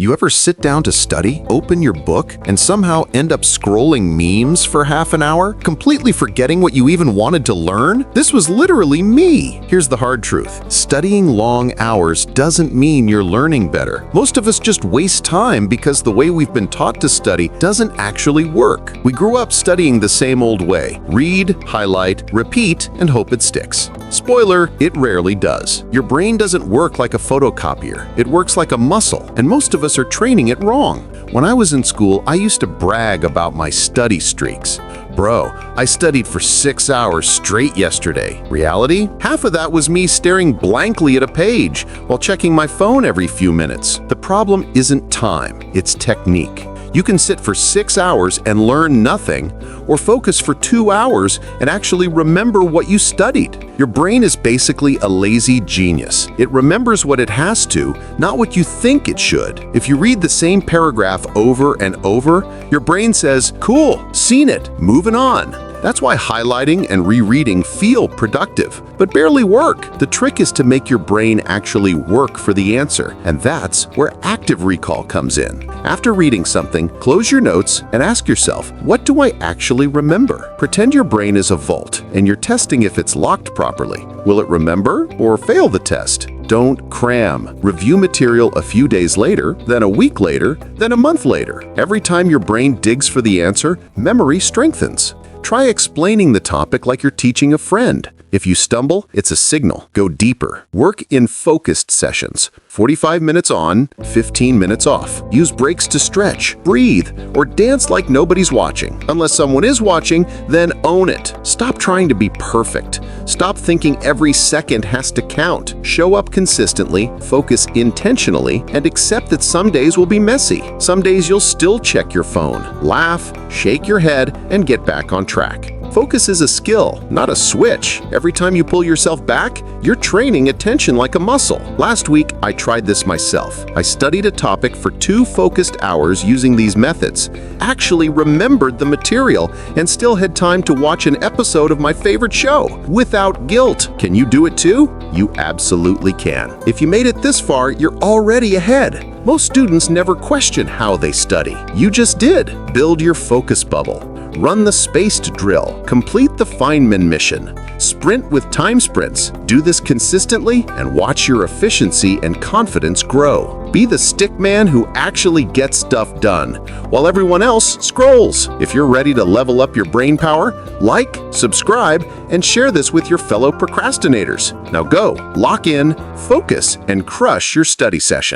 You ever sit down to study, open your book, and somehow end up scrolling memes for half an hour, completely forgetting what you even wanted to learn? This was literally me. Here's the hard truth. Studying long hours doesn't mean you're learning better. Most of us just waste time because the way we've been taught to study doesn't actually work. We grew up studying the same old way. Read, highlight, repeat, and hope it sticks. Spoiler, it rarely does. Your brain doesn't work like a photocopier. It works like a muscle, and most of us are training it wrong. When I was in school, I used to brag about my study streaks. Bro, I studied for 6 hours straight yesterday. Reality? Half of that was me staring blankly at a page while checking my phone every few minutes. The problem isn't time, it's technique. You can sit for 6 hours and learn nothing, or focus for 2 hours and actually remember what you studied. Your brain is basically a lazy genius. It remembers what it has to, not what you think it should. If you read the same paragraph over and over, your brain says, "Cool, seen it, moving on." That's why highlighting and rereading feel productive, but barely work. The trick is to make your brain actually work for the answer, and that's where active recall comes in. After reading something, close your notes and ask yourself, what do I actually remember? Pretend your brain is a vault, and you're testing if it's locked properly. Will it remember or fail the test? Don't cram. Review material a few days later, then a week later, then a month later. Every time your brain digs for the answer, memory strengthens. Try explaining the topic like you're teaching a friend. If you stumble, it's a signal. Go deeper. Work in focused sessions. 45 minutes on, 15 minutes off. Use breaks to stretch, breathe, or dance like nobody's watching. Unless someone is watching, then own it. Stop trying to be perfect. Stop thinking every second has to count. Show up consistently, focus intentionally, and accept that some days will be messy. Some days you'll still check your phone, laugh, shake your head, and get back on track. Focus is a skill, not a switch. Every time you pull yourself back, you're training attention like a muscle. Last week, I tried this myself. I studied a topic for 2 focused hours using these methods, actually remembered the material, and still had time to watch an episode of my favorite show without guilt. Can you do it too? You absolutely can. If you made it this far, you're already ahead. Most students never question how they study. You just did. Build your focus bubble. Run the spaced drill. Complete the Feynman mission. Sprint with time sprints. Do this consistently and watch your efficiency and confidence grow. Be the stick man who actually gets stuff done, while everyone else scrolls. If you're ready to level up your brain power, like, subscribe, and share this with your fellow procrastinators. Now go, lock in, focus, and crush your study session.